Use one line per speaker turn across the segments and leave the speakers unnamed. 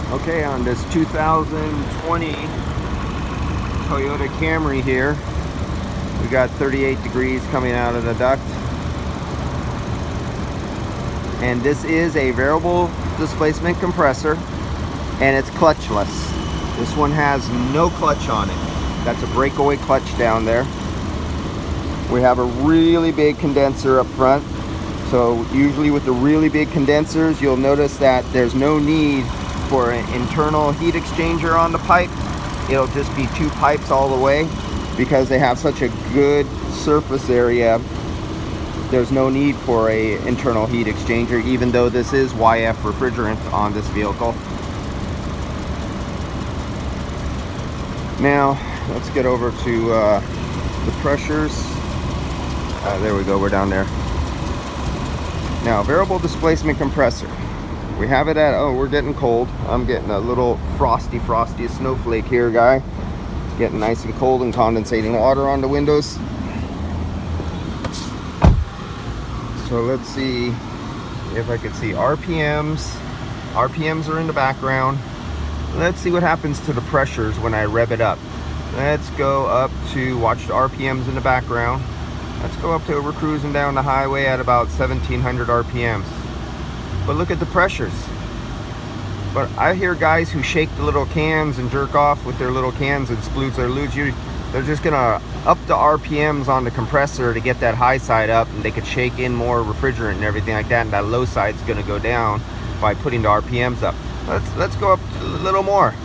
Okay, on this 2020 Toyota Camry here, we got 38 degrees coming out of the duct. And this is a variable displacement compressor, and it's clutchless. This one has no clutch on it. That's a breakaway clutch down there. We have a really big condenser up front. So usually with the really big condensers, you'll notice that there's no need for an internal heat exchanger on the pipe. It'll just be two pipes all the way because they have such a good surface area. There's no need for a internal heat exchanger, even though this is YF refrigerant on this vehicle. Now let's get over to the pressures. There we go, we're down there. Now, variable displacement compressor. We have it at, oh, we're getting cold. I'm getting a little frosty snowflake here, guy. It's getting nice and cold and condensating water on the windows. So let's see if I can see RPMs. RPMs are in the background. Let's see what happens to the pressures when I rev it up. Let's go up to, watch the RPMs in the background. Let's go up to, we're cruising down the highway at about 1700 RPMs. But look at the pressures. But I hear guys who shake the little cans and jerk off with their little cans and splooge their luge. They're just gonna up the RPMs on the compressor to get that high side up, and they could shake in more refrigerant and everything like that, and that low side's gonna go down by putting the RPMs up. Let's go up a little more.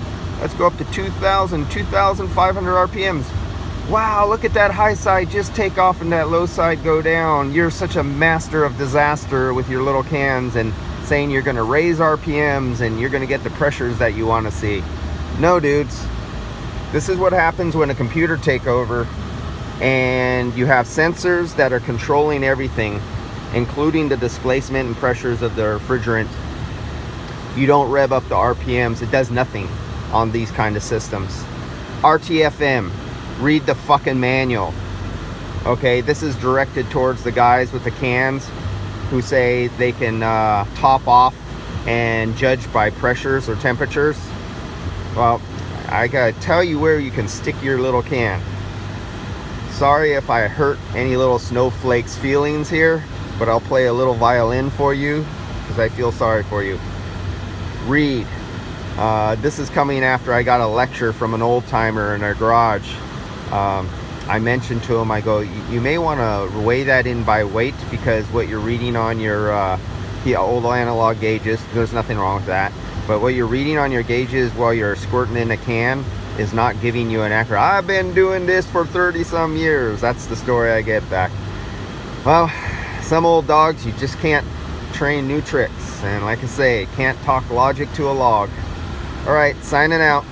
Let's go up to 2,500 RPMs. Wow, look at that high side just take off and that low side go down. You're such a master of disaster with your little cans and saying you're gonna raise RPMs and you're gonna get the pressures that you wanna see. No, dudes. This is what happens when a computer takes over and you have sensors that are controlling everything, including the displacement and pressures of the refrigerant. You don't rev up the RPMs, it does nothing on these kind of systems. RTFM. Read the fucking manual. Okay, this is directed towards the guys with the cans who say they can top off and judge by pressures or temperatures. Well, I gotta tell you where you can stick your little can. Sorry if I hurt any little snowflakes feelings here, but I'll play a little violin for you because I feel sorry for you. Read. This is coming after I got a lecture from an old timer in our garage. I mentioned to him, I go, you may want to weigh that in by weight, because what you're reading on your old analog gauges, there's nothing wrong with that, but what you're reading on your gauges while you're squirting in a can is not giving you an accurate. I've been doing this for 30 some years. That's the story I get back. Well, some old dogs, you just can't train new tricks, and like I say, can't talk logic to a log. All right, signing out.